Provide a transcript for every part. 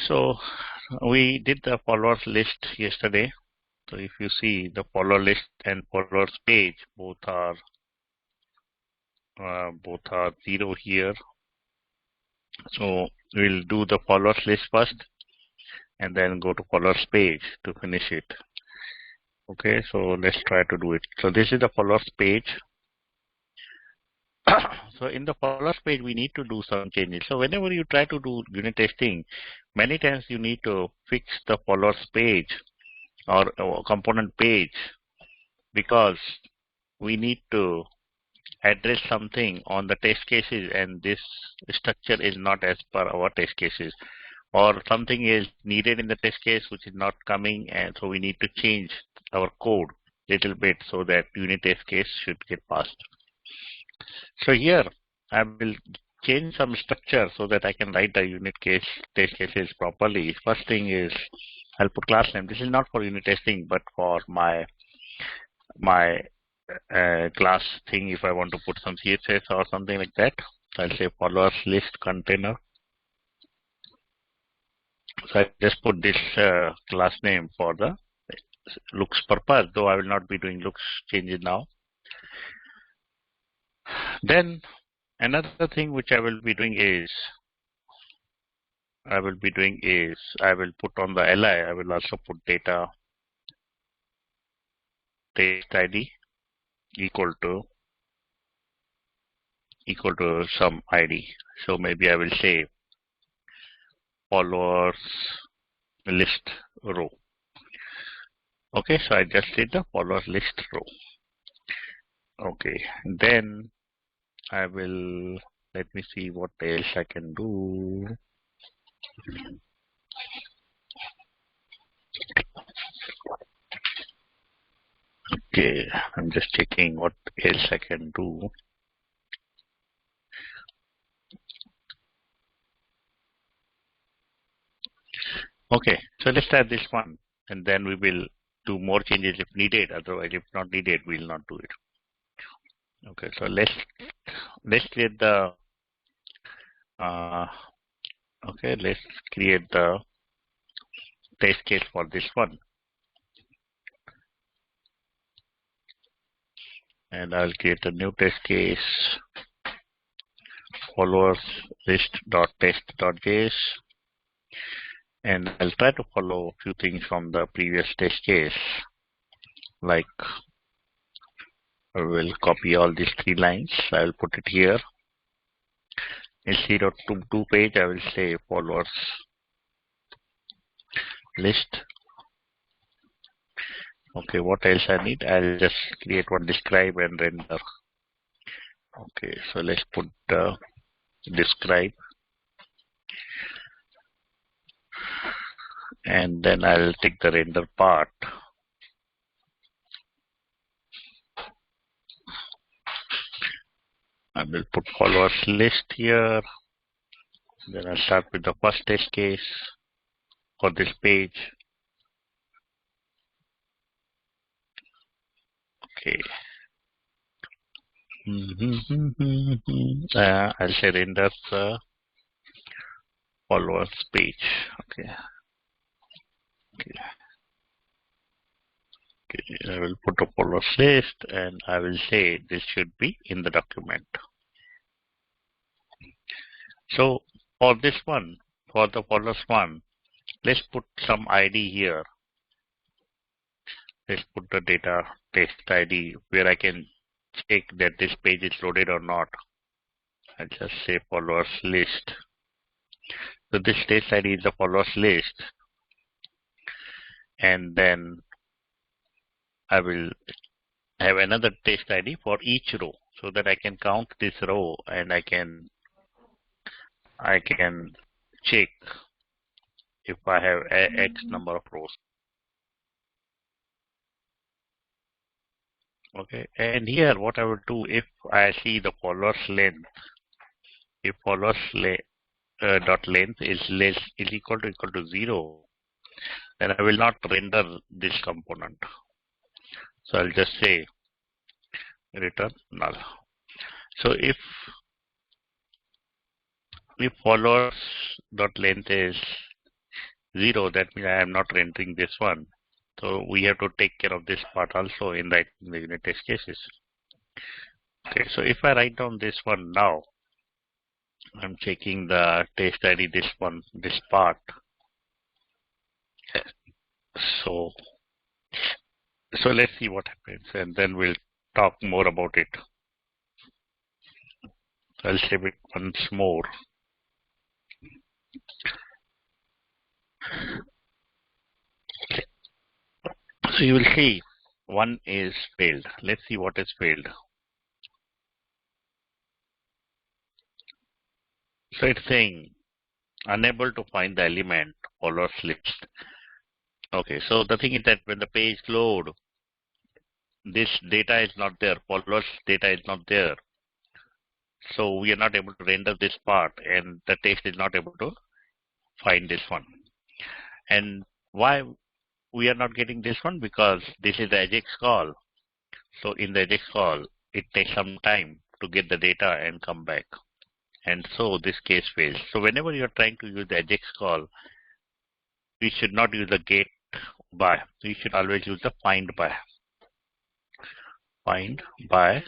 So we did the followers list yesterday. So if you see the follower list and followers page, both are 0 here. So we'll do the followers list first and then go to followers page to finish it. Okay, so let's try to do it. So this is the followers page. So in the followers page, we need to do some changes. So whenever you try to do unit testing, many times you need to fix the followers page or component page, because we need to address something on the test cases, and this structure is not as per our test cases, or something is needed in the test case which is not coming, and so we need to change our code little bit so that unit test case should get passed. So here I will change some structure so that I can write the unit test cases properly. First thing is I'll put class name. This is not for unit testing, but for my class thing. If I want to put some CSS or something like that, I'll say followers list container. So I just put this class name for the looks purpose, though I will not be doing looks changes now. Then another thing which I will be doing is I will put on the li, I will also put data test ID equal to some ID. So maybe I will say followers list row. Okay, so I just did the followers list row. Okay, then I will, let me see what else I can do. Okay, I'm just checking what else I can do. Okay, so let's try this one, and then we will do more changes if needed. Otherwise, if not needed, we will not do it. Okay, so let's create the let's create the test case for this one, and I'll create a new test case, followers list.test.js, and I'll try to follow a few things from the previous test case, like I will copy all these 3 lines. I will put it here. Instead of to page, I will say followers list. Okay, what else I need? I'll just create one describe and render. Okay, so let's put describe, and then I'll take the render part. I will put followers list here. Then I'll start with the first test case for this page. Okay. I'll say render the followers page. Okay. I will put a followers list, and I will say this should be in the document. So for this one, for the followers one, let's put some ID here. Let's put the data test ID where I can check that this page is loaded or not. I'll just say followers list. So this test ID is the followers list, and then I will have another test ID for each row so that I can count this row, and I can check if I have X number of rows. Okay, and here what I will do, if I see the followers length, if followers dot length is equal to 0, then I will not render this component. So I'll just say return null. So if followers dot length is 0, that means I am not rendering this one. So we have to take care of this part also in writing the unit test cases. Okay, so if I write down this one now, I'm checking the test ID, this one, this part. So let's see what happens, and then we'll talk more about it. I'll save it once more. So you will see one is failed. Let's see what is failed. So it's saying unable to find the element followers list. Okay, so the thing is that when the page load, this data is not there, followers data is not there. So we are not able to render this part, and the text is not able to find this one. And why we are not getting this one? Because this is the AJAX call. So in the AJAX call, it takes some time to get the data and come back. And so this case fails. So whenever you are trying to use the AJAX call, we should not use the get by. We should always use the find by. Find by.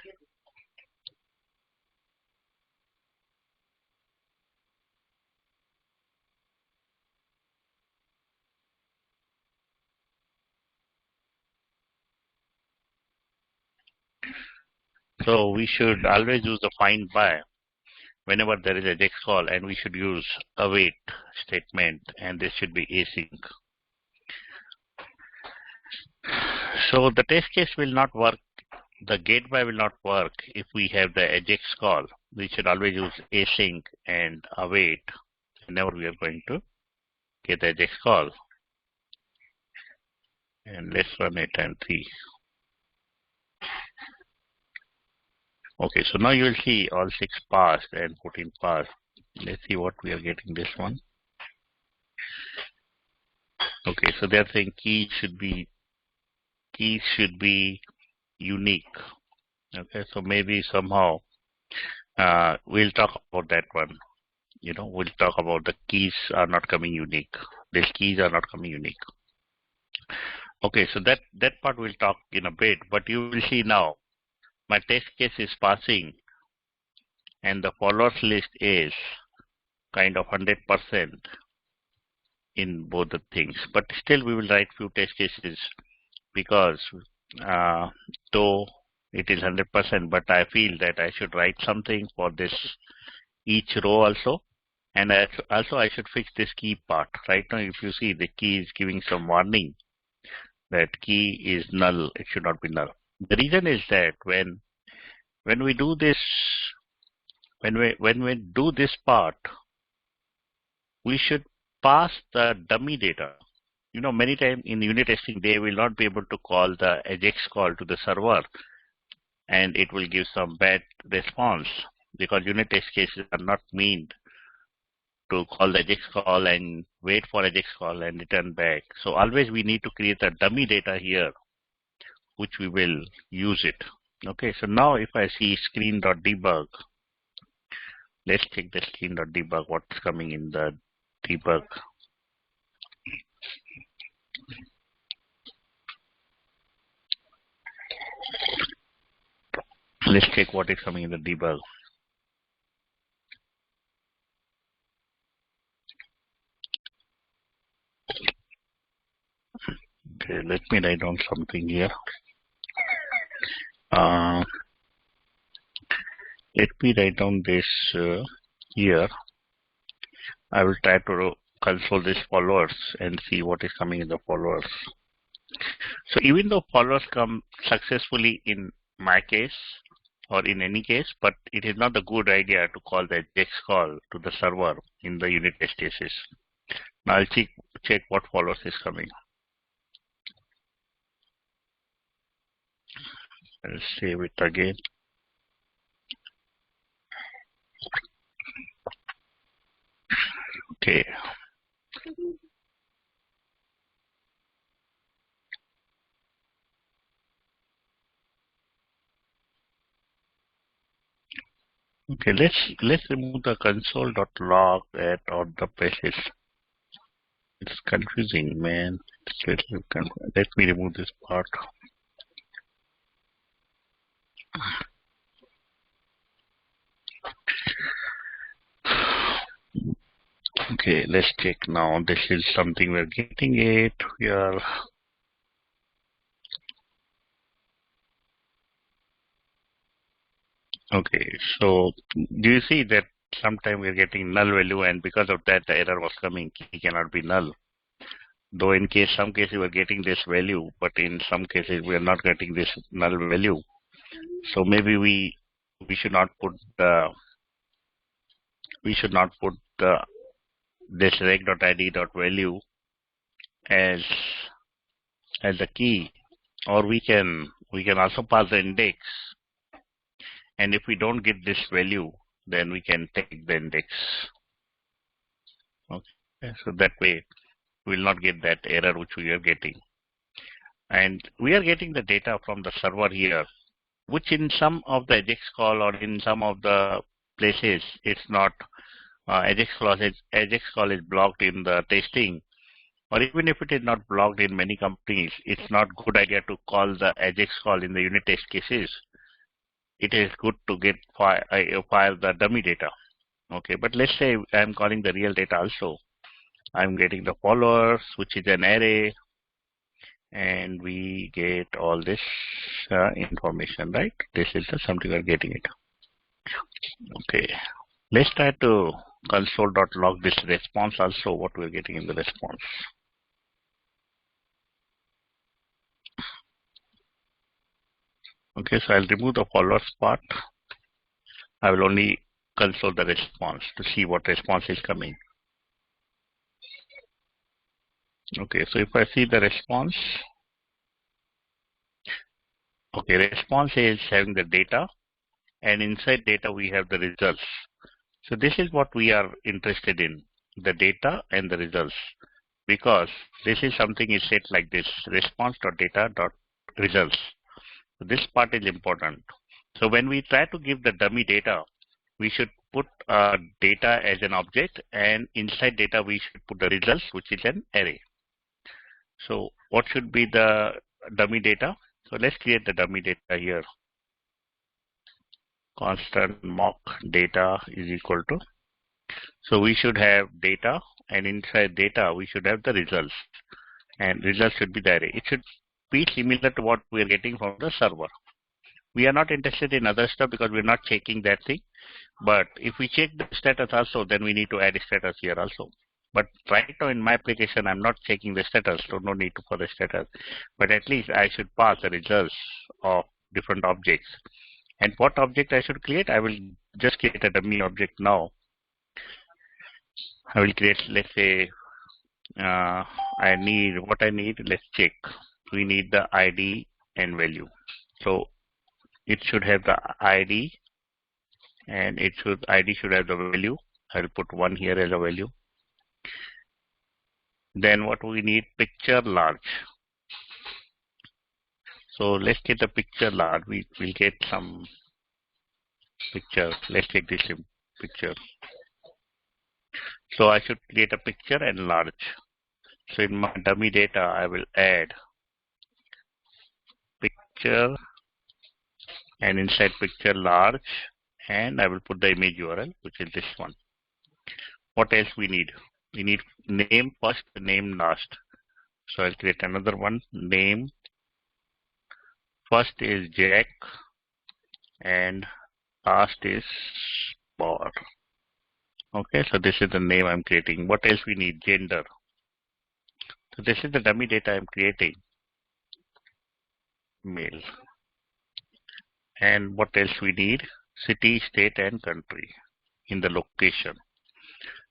So we should always use the find by whenever there is a AJAX call, and we should use await statement, and this should be async. So the test case will not work. The get by will not work if we have the AJAX call. We should always use async and await whenever we are going to get the AJAX call. And let's run it and see. Okay, so now you will see all 6 passed and 14 passed. Let's see what we are getting this one. Okay, so they're saying keys should be unique. Okay, so maybe somehow we'll talk about that one. We'll talk about the keys are not coming unique. These keys are not coming unique. Okay, so that part we'll talk in a bit, but you will see now my test case is passing and the followers list is kind of 100% in both the things. But still we will write few test cases because though it is 100%, but I feel that I should write something for this each row also. And also I should fix this key part. Right now if you see the key is giving some warning that key is null, it should not be null. The reason is that when we do this, when we do this part, we should pass the dummy data. Many times in unit testing, they will not be able to call the AJAX call to the server, and it will give some bad response because unit test cases are not meant to call the AJAX call and wait for AJAX call and return back. So always we need to create a dummy data here, which we will use it. Okay, so now if I see screen.debug, let's check the screen.debug, what's coming in the debug. Let's check what is coming in the debug. Okay, let me write down something here. Let me write down this here. I will try to console these followers and see what is coming in the followers. So even though followers come successfully in my case or in any case, but it is not a good idea to call the AJAX call to the server in the unit test cases. Now I'll check what followers is coming. I'll save it again. Okay. Okay, let's remove the console.log at all the places. It's confusing, man. It's little Let me remove this part. Okay, let's check now. This is something we're getting it. We are. Okay, so do you see that sometime we're getting null value, and because of that the error was coming, key cannot be null. Though in some cases we're getting this value, but in some cases we are not getting this null value. So maybe we should not put the this reg.id.value as the key, or we can also pass the index, and if we don't get this value, then we can take the index. Okay, so that way we will not get that error which we are getting. And we are getting the data from the server here, which in some of the AJAX call or in some of the places it's not. AJAX call is blocked in the testing, or even if it is not blocked in many companies, it's not good idea to call the AJAX call in the unit test cases. It is good to get file the dummy data. Okay, but let's say I'm calling the real data also. I'm getting the followers, which is an array, and we get all this information, right? This is something we're getting it. Okay, let's try to console.log this response also, what we're getting in the response. Okay, so I'll remove the followers part. I will only console the response to see what response is coming. Okay, so if I see the response, okay, response is having the data, and inside data we have the results. So this is what we are interested in, the data and the results, because this is something is set like this, response.data.results. So this part is important. So when we try to give the dummy data, we should put data as an object, and inside data we should put the results, which is an array. So what should be the dummy data? So let's create the dummy data here. Constant mock data is equal to. So we should have data, and inside data we should have the results, and results should be the array. It should be similar to what we are getting from the server. We are not interested in other stuff because we're not checking that thing. But if we check the status also, then we need to add a status here also. But right now in my application, I'm not checking the status, so no need for the status. But at least I should pass the results of different objects. And what object I should create? I will just create a dummy object now. I will create, let's say, I need, let's check. We need the ID and value. So it should have the ID, and ID should have the value. I'll put 1 here as a value. Then what we need, picture large. So let's get the picture large. We will get some picture. Let's take this picture. So I should create a picture and large. So in my dummy data, I will add picture, and inside picture large, and I will put the image URL, which is this one. What else we need? We need name first, name last. So I'll create another one, name. First is Jack, and last is Bar. Okay, so this is the name I'm creating. What else we need? Gender. So this is the dummy data I'm creating. Male. And what else we need? City, state, and country in the location.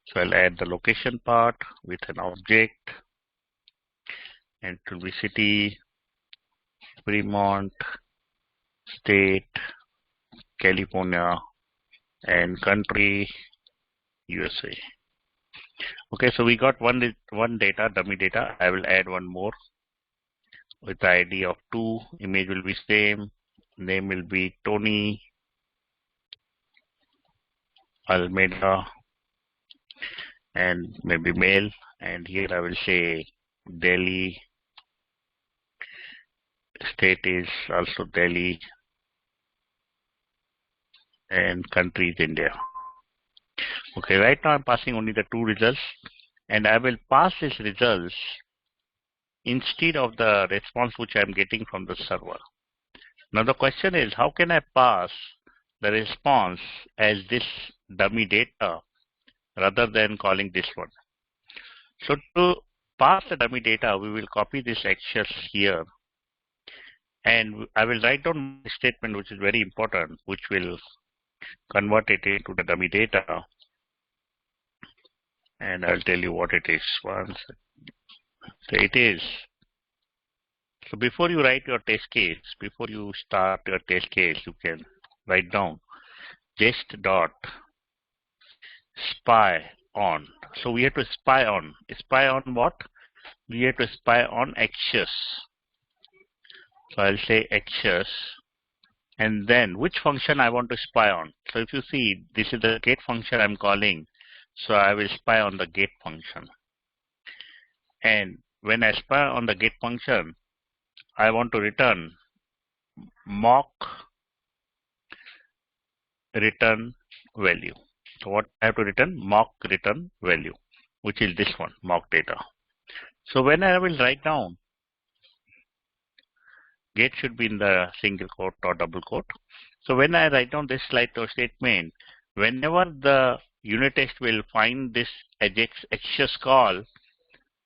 So I'll add the location part with an object, and it will be city, Fremont, state, California, and country, USA. Okay, so we got one data, dummy data. I will add one more with the ID of 2. Image will be same. Name will be Tony Almeida, and maybe male, and here I will say Delhi, state is also Delhi, and country is India. Okay, right now I'm passing only the two results, and I will pass these results instead of the response which I'm getting from the server. Now the question is, how can I pass the response as this dummy data rather than calling this one? So to pass the dummy data, we will copy this access here, and I will write down a statement which is very important, which will convert it into the dummy data, and I'll tell you what it is once. So it is, so before you write your test case, before you start your test case, you can write down just dot spy on. So we have to spy on. Spy on what? We have to spy on access. So I'll say access, and then which function I want to spy on. So if you see, this is the get function I'm calling. So I will spy on the get function. And when I spy on the get function, I want to return mock return value. So what I have to return? Mock return value, which is this one, mock data. So when I will write down, get should be in the single quote or double quote. So when I write down this slide or statement, whenever the unit test will find this access call,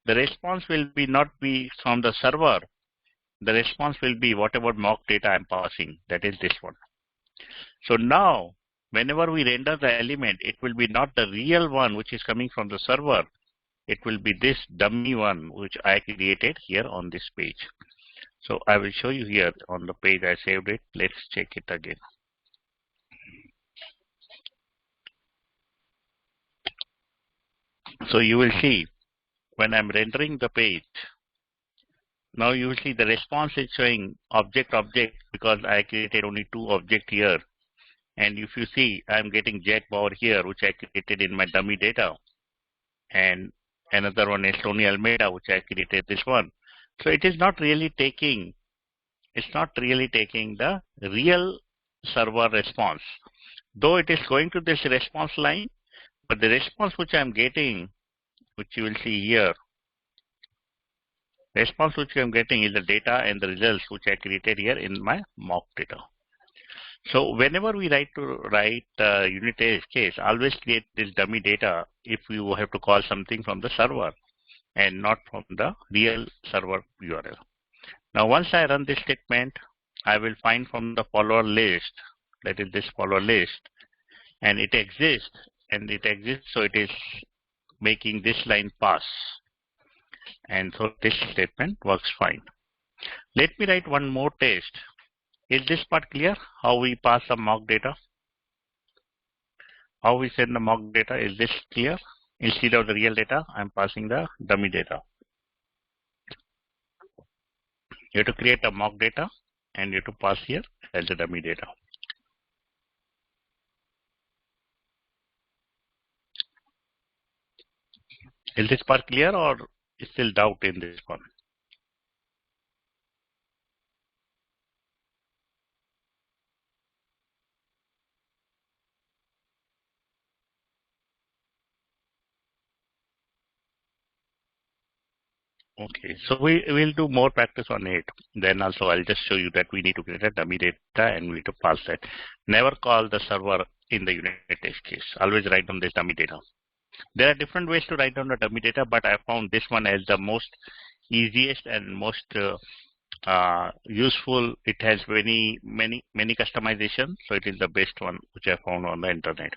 the response will be not be from the server. The response will be whatever mock data I'm passing, that is this one. So now, whenever we render the element, it will be not the real one which is coming from the server. It will be this dummy one which I created here on this page. So I will show you here on the page I saved it. Let's check it again. So you will see when I'm rendering the page, now you will see the response is showing object because I created only two objects here. And if you see, I'm getting Jack Bauer here, which I created in my dummy data. And another one is Tony Almeida, which I created this one. So it is not really taking, the real server response. Though it is going to this response line, but the response which I'm getting, which you will see here, response which I'm getting is the data and the results which I created here in my mock data. So whenever we write unit test case, always create this dummy data if you have to call something from the server and not from the real server URL. Now once I run this statement, I will find from the follower list, that is this follower list, and it exists, so it is making this line pass. And so this statement works fine. Let me write one more test. Is this part clear? How we pass the mock data? How we send the mock data? Is this clear? Instead of the real data, I'm passing the dummy data. You have to create a mock data and you have to pass here as the dummy data. Is this part clear or is still doubt in this one? Okay, so we will do more practice on it. Then also I'll just show you that we need to create a dummy data and we need to pass that. Never call the server in the unit test case. Always write down this dummy data. There are different ways to write down the dummy data, but I found this one as the most easiest and most useful. It has many customization, so it is the best one which I found on the internet.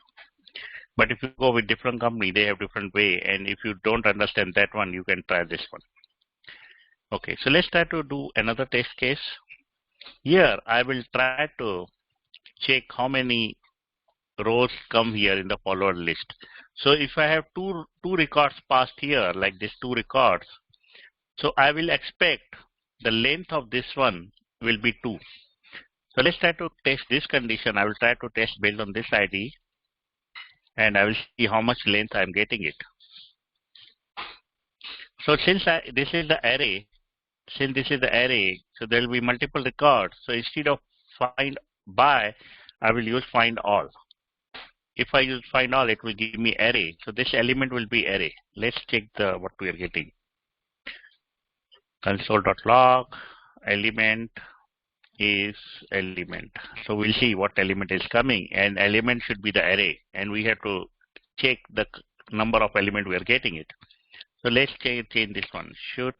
But if you go with different company, they have different way, and if you don't understand that one, you can try this one. Okay, so let's try to do another test case. Here I will try to check how many rows come here in the follower list. So if I have two records passed here, like this two records, so I will expect the length of this one will be 2. So let's try to test this condition. I will try to test based on this ID, and I will see how much length I am getting it. So since this is the array, so there will be multiple records. So instead of find by, I will use find all. If I use find all, it will give me array. So this element will be array. Let's check what we are getting. Console.log element is element. So we'll see what element is coming, and element should be the array, and we have to check the number of element we are getting it. So let's change this one. Should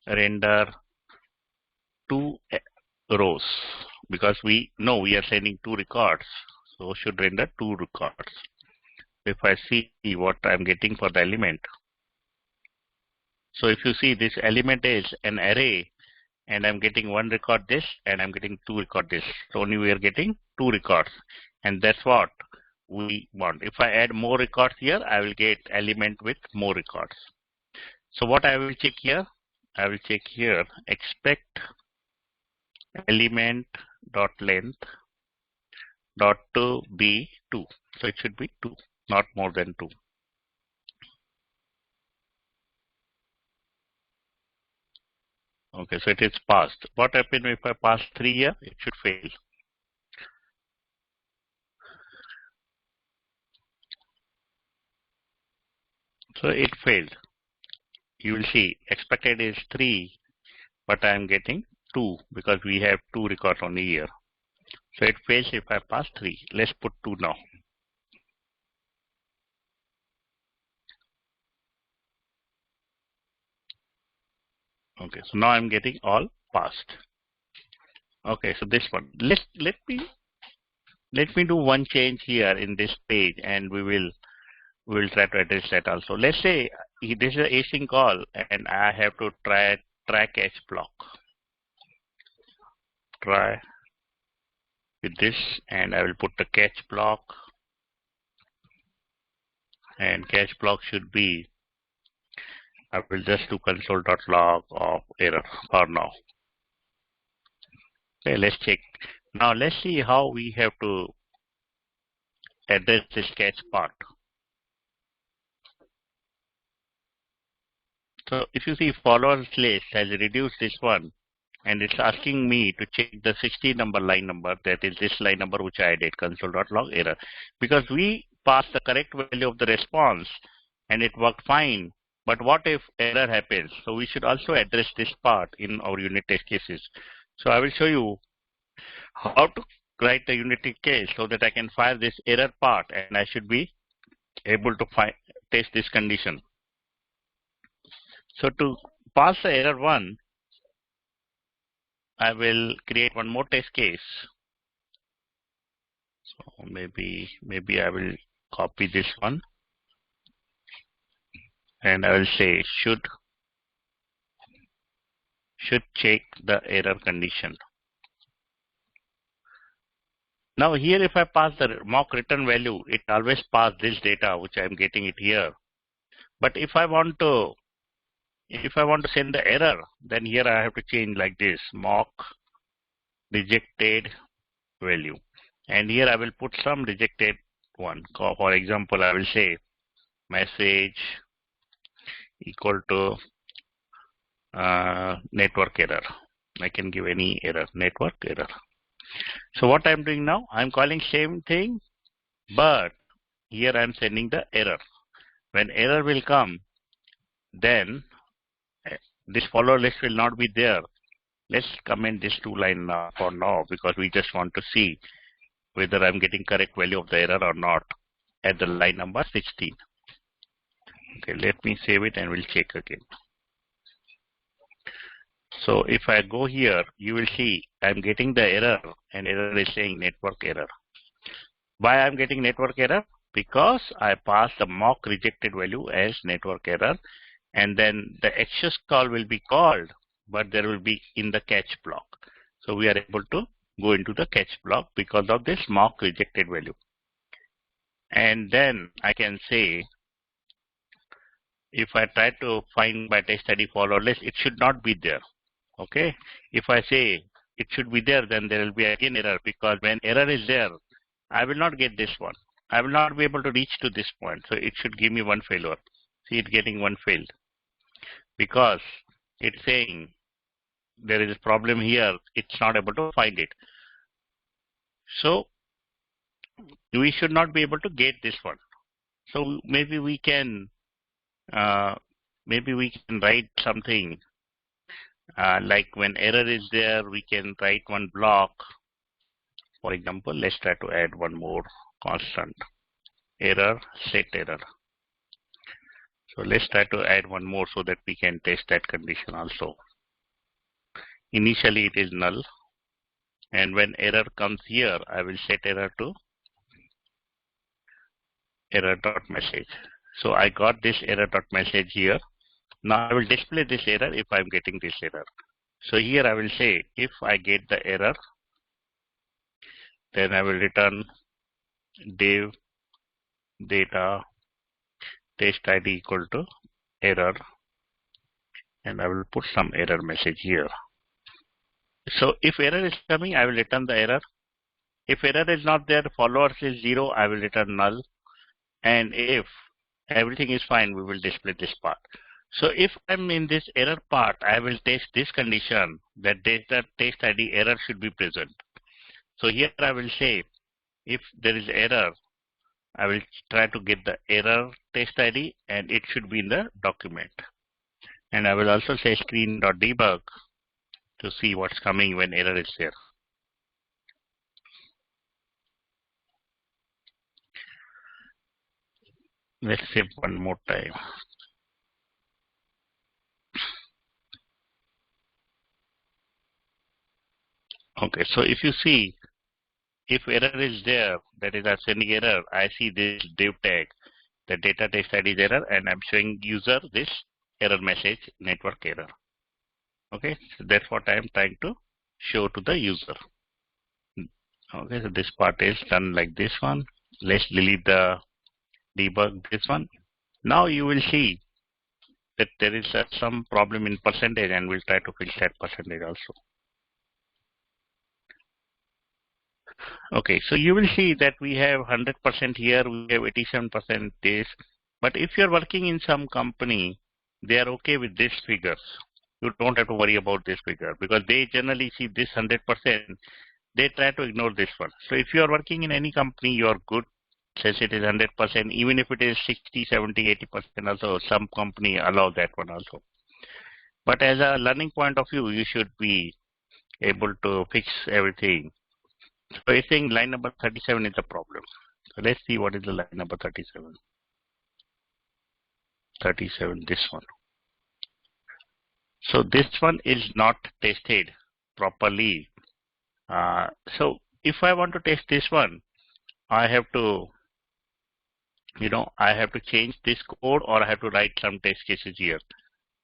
render 2 rows, because we know we are sending 2 records. So should render 2 records. If I see what I'm getting for the element. So if you see, this element is an array, and I'm getting 1 record this, and I'm getting 2 record this. So only we are getting 2 records, and that's what we want. If I add more records here, I will get element with more records. So what I will check here, I will check here expect element dot length dot to be 2. So it should be 2, not more than 2. Okay, so it is passed. What happens if I pass 3 here? It should fail. So it failed. You will see expected is 3, but I am getting 2 because we have 2 records only here. So it fails if I pass 3. Let's put 2 now. Okay, so now I'm getting all passed. Okay, so this one. Let me do one change here in this page, and we will try to address that also. Let's say this is an async call, and I have to try catch block. Try with this, and I will put the catch block, and catch block should be, I will just do console.log of error for now. Okay, let's check. Now let's see how we have to address this catch part. So if you see, followers list has reduced this one, and it's asking me to check the 60 number line number, that is this line number which I did, console.log error. Because we passed the correct value of the response and it worked fine. But what if error happens? So we should also address this part in our unit test cases. So I will show you how to write the unit test case so that I can fire this error part, and I should be able to test this condition. So to pass the error 1, I will create one more test case. So maybe I will copy this one, and I will say should check the error condition. Now here, if I pass the mock return value, it always pass this data which I am getting it here. But if I want to send the error, then here I have to change like this, mock rejected value, and here I will put some rejected one. For example, I will say message equal to network error. I can give any error, network error. So what I'm doing now, I'm calling same thing, but here I'm sending the error. When error will come, then this follower list will not be there. Let's comment this 2 line for now, because we just want to see whether I'm getting correct value of the error or not at the line number 16. Okay, let me save it and we'll check again. So if I go here, you will see I'm getting the error, and error is saying network error. Why I'm getting network error? Because I passed the mock rejected value as network error, and then the access call will be called, but there will be in the catch block. So we are able to go into the catch block because of this mock rejected value. And then I can say, if I try to find by test ID follower list, it should not be there. Okay, if I say it should be there, then there will be again error, because when error is there, I will not get this one. I will not be able to reach to this point. So it should give me one failure. See it getting one failed because it's saying there is a problem here. It's not able to find it. So we should not be able to get this one. So maybe we can uh, write something like when error is there, we can write one block. For example, let's try to add one more constant error, set error. So let's try to add one more so that we can test that condition also. Initially it is null, and when error comes here, I will set error to error dot message. So I got this error dot message here. Now I will display this error if I'm getting this error. So here I will say if I get the error, then I will return div data test ID equal to error, and I will put some error message here. So if error is coming, I will return the error. If error is not there, followers is 0, I will return null. And if everything is fine, we will display this part. So if I'm in this error part, I will test this condition that data test ID error should be present. So here I will say if there is error, I will try to get the error test ID and it should be in the document. And I will also say screen.debug to see what's coming when error is there. Let's save one more time. Okay, so if you see, if error is there, that is I'm sending error, I see this div tag, the data test ID is error, and I'm showing user this error message, network error. Okay, so that's what I'm trying to show to the user. Okay, so this part is done like this one. Let's delete the debug this one. Now you will see that there is some problem in percentage, and we'll try to fix that percentage also. Okay, so you will see that we have 100% here, we have 87% this. But if you're working in some company, they are okay with these figures. You don't have to worry about this figure because they generally see this 100%. They try to ignore this one. So if you are working in any company, you are good. Since it is 100%, even if it is 60, 70, 80% also, some company allow that one also. But as a learning point of view, you should be able to fix everything. So I think line number 37 is the problem. So let's see what is the line number 37. 37, this one. So this one is not tested properly. So if I want to test this one, I have to, I have to change this code or I have to write some test cases here.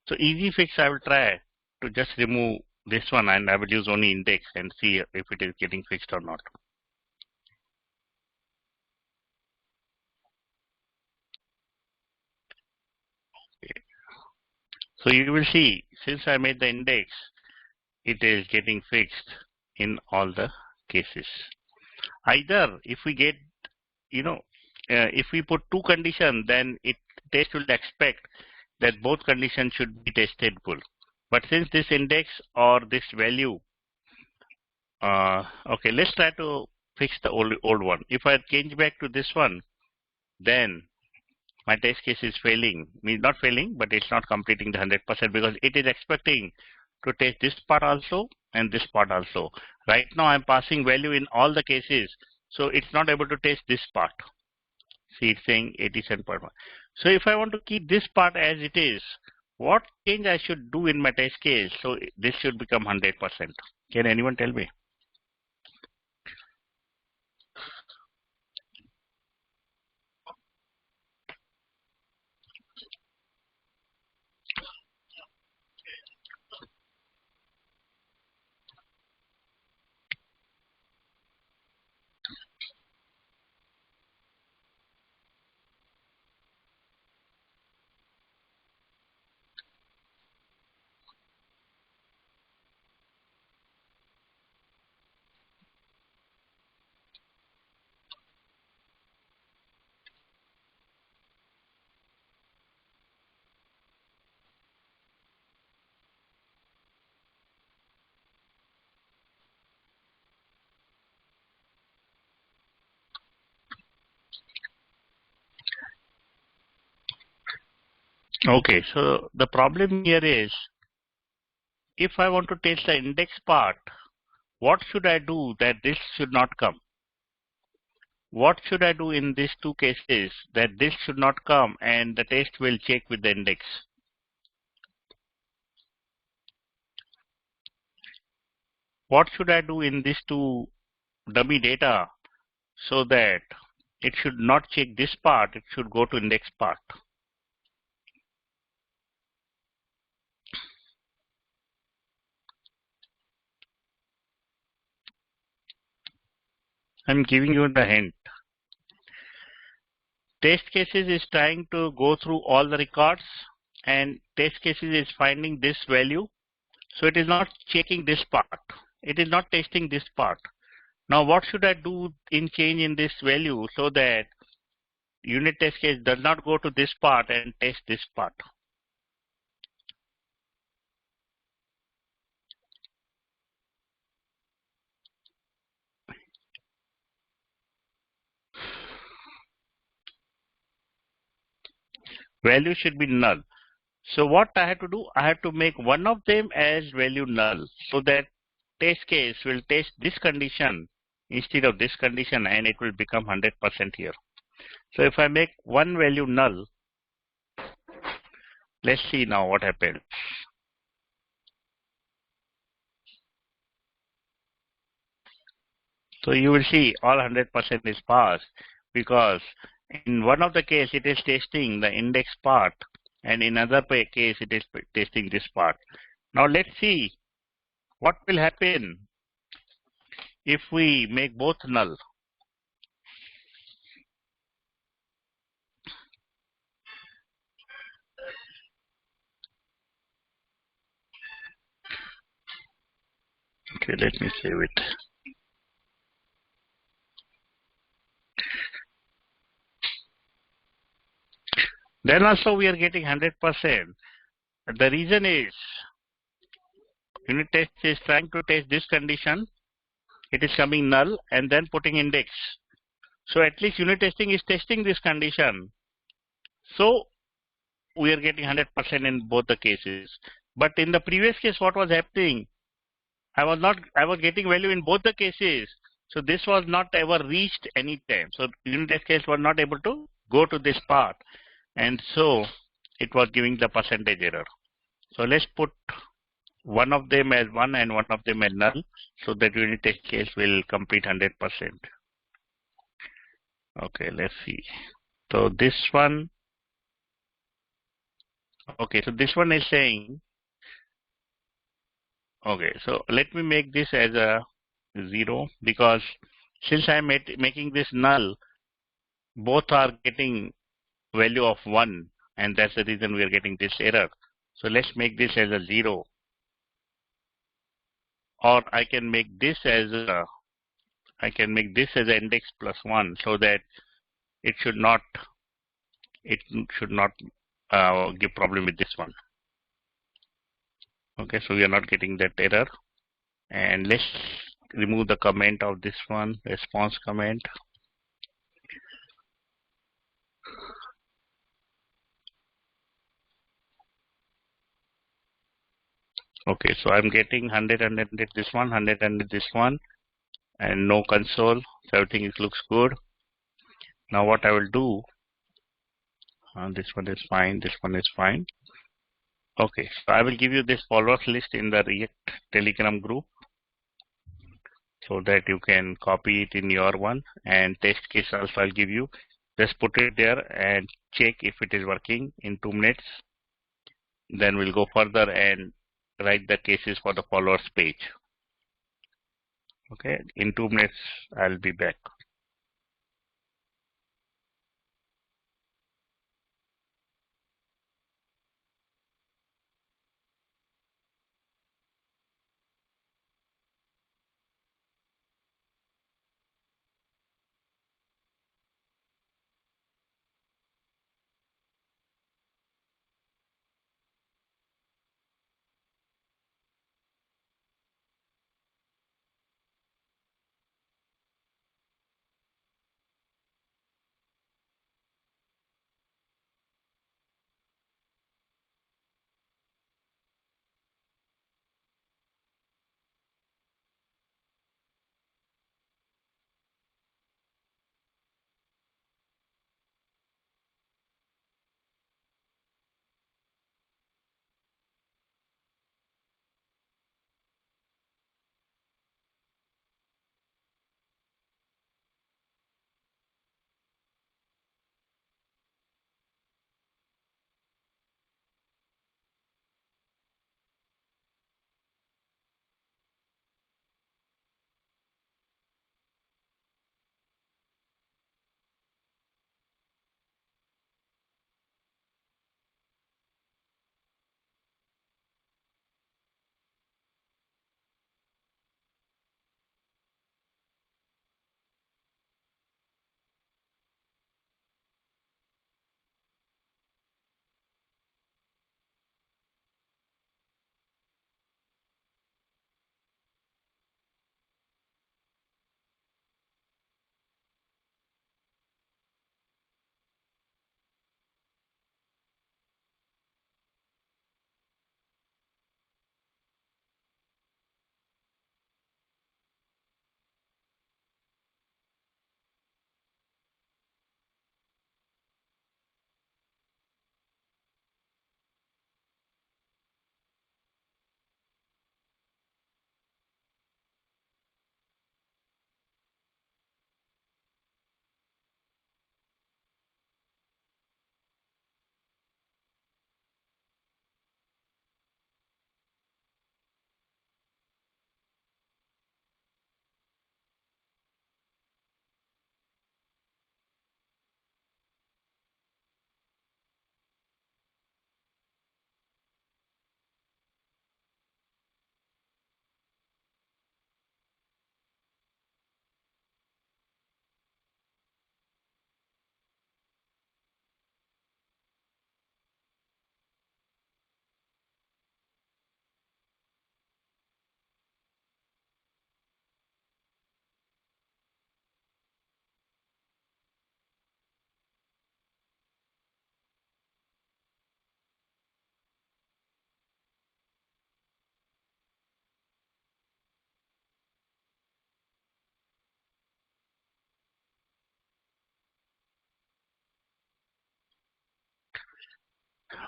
So easy fix, I will try to just remove this one and I will use only index and see if it is getting fixed or not. Okay. So you will see, since I made the index, it is getting fixed in all the cases. Either if we get, if we put two conditions, then test will expect that both conditions should be tested full. But since this index or this value, okay, let's try to fix the old one. If I change back to this one, then my test case is failing. Means not failing, but it's not completing the 100% because it is expecting to test this part also and this part also. Right now I'm passing value in all the cases, so it's not able to test this part. See, it's saying 87.1. So if I want to keep this part as it is, what change I should do in my test case so this should become 100%? Can anyone tell me? Okay, so the problem here is if I want to test the index part, what should I do that this should not come? What should I do in these two cases that this should not come and the test will check with the index? What should I do in these two dummy data so that it should not check this part, it should go to index part? I'm giving you the hint. Test cases is trying to go through all the records and test cases is finding this value. So it is not checking this part. It is not testing this part. Now what should I do in change in this value so that unit test case does not go to this part and test this part? Value should be null. So what I have to do, I have to make one of them as value null so that test case will test this condition instead of this condition and it will become 100% here. So if I make one value null, let's see now what happens. So you will see all 100% is passed because in one of the case it is testing the index part and in other case it is testing this part. Now let's see what will happen if we make both null. Okay, let me save it. Then also we are getting 100%. The reason is unit test is trying to test this condition. It is coming null and then putting index. So at least unit testing is testing this condition. So we are getting 100% in both the cases. But in the previous case, what was happening? I was getting value in both the cases. So this was not ever reached any time. So unit test case was not able to go to this part. And so it was giving the percentage error. So let's put one of them as 1 and one of them as null so that unit test case will complete 100%. Okay, let's see. So this one, okay, so this one is saying, okay, so let me make this as a 0 because since I am making this null, both are getting value of 1 and that's the reason we are getting this error. So let's make this as a 0, or I can make this as a, I can make this as an index plus 1 so that it should not give problem with this one. Okay, so we are not getting that error. And let's remove the comment of this one, response comment. Okay, so I'm getting 100 this one, 100 this one, and no console. So everything looks good. Now what I will do, this one is fine, this one is fine. Okay, so I will give you this followers list in the React Telegram group so that you can copy it in your one, and test case also I'll give you. Just put it there and check if it is working in 2 minutes. Then we'll go further and write the cases for the followers page. Okay, in 2 minutes I'll be back.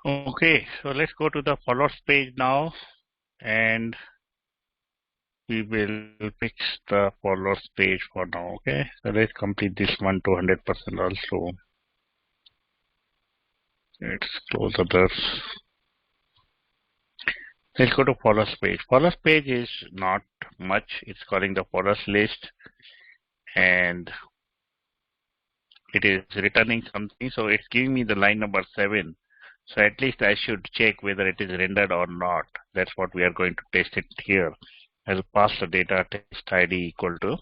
Okay, so let's go to the followers page now, and we will fix the followers page for now. Okay, so let's complete this one to 100% also. Let's close others. Let's go to followers page. Followers page is not much. It's calling the followers list, and it is returning something. So it's giving me the line number 7. So at least I should check whether it is rendered or not. That's what we are going to test it here. I'll pass the data test ID equal to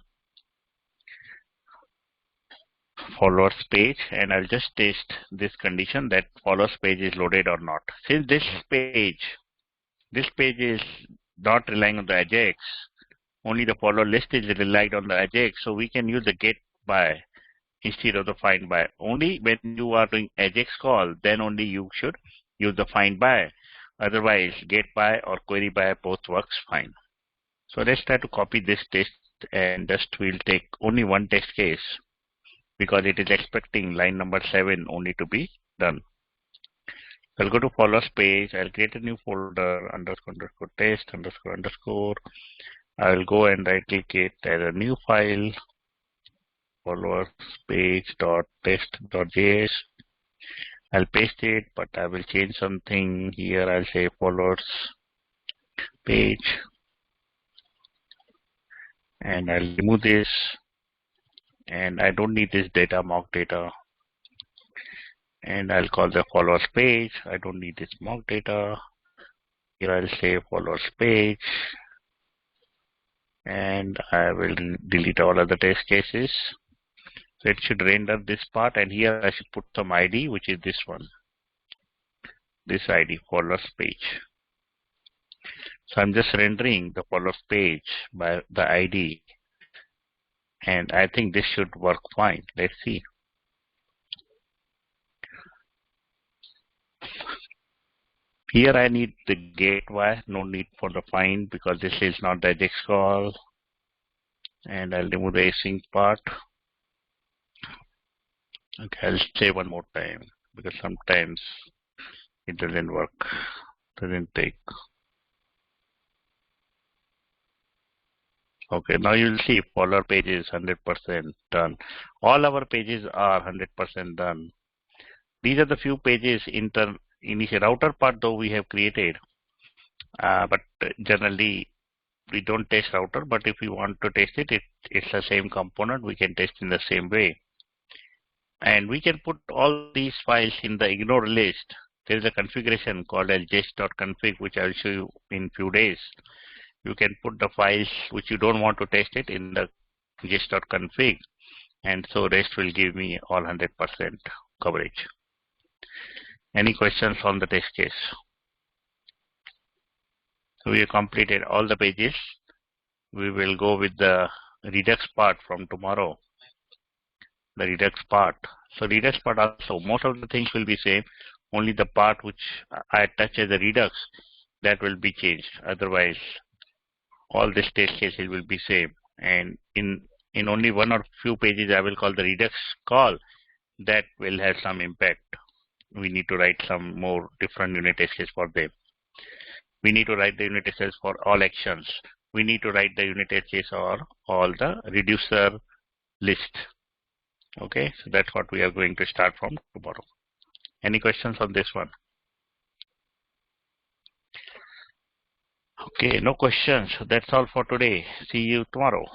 followers page, and I'll just test this condition that followers page is loaded or not. Since this page is not relying on the AJAX, only the follower list is relied on the AJAX, so we can use the get by instead of the find by. Only when you are doing AJAX call, then only you should use the find by. Otherwise, get by or query by both works fine. So let's try to copy this test, and just we'll take only one test case because it is expecting line number 7 only to be done. I'll go to followers page. I'll create a new folder underscore test underscore. I'll go and right click it as a new file, followers page.test.js. I'll paste it, but I will change something here. I'll say followers page, and I'll remove this, and I don't need this data, mock data, and I'll call the followers page. I don't need this mock data. Here I'll say followers page, and I will delete all other test cases. So it should render this part, and here I should put some ID, which is this one, this ID, followers page. So I'm just rendering the followers page by the ID, and I think this should work fine. Let's see. Here I need the gateway, no need for the find because this is not the AJAX call. And I'll remove the async part. Okay, I'll say one more time because sometimes it doesn't work, doesn't take. Okay, now you'll see follower page is 100% done. All our pages are 100% done. These are the few pages initial router part though we have created, but generally we don't test router, but if we want to test it, it's the same component, we can test in the same way. And we can put all these files in the ignore list. There is a configuration called as jest.config, which I'll show you in few days. You can put the files which you don't want to test it in the jest.config, and so rest will give me all 100% coverage. Any questions on the test case? So we have completed all the pages. We will go with the Redux part from tomorrow. The Redux part. So Redux part also, most of the things will be same. Only the part which I touch as a Redux, that will be changed. Otherwise, all these test cases will be same. And in only one or few pages, I will call the Redux call. That will have some impact. We need to write some more different unit test cases for them. We need to write the unit test case for all actions. We need to write the unit test case for all the reducer list. Okay, so that's what we are going to start from tomorrow. Any questions on this one? Okay, no questions. That's all for today. See you tomorrow.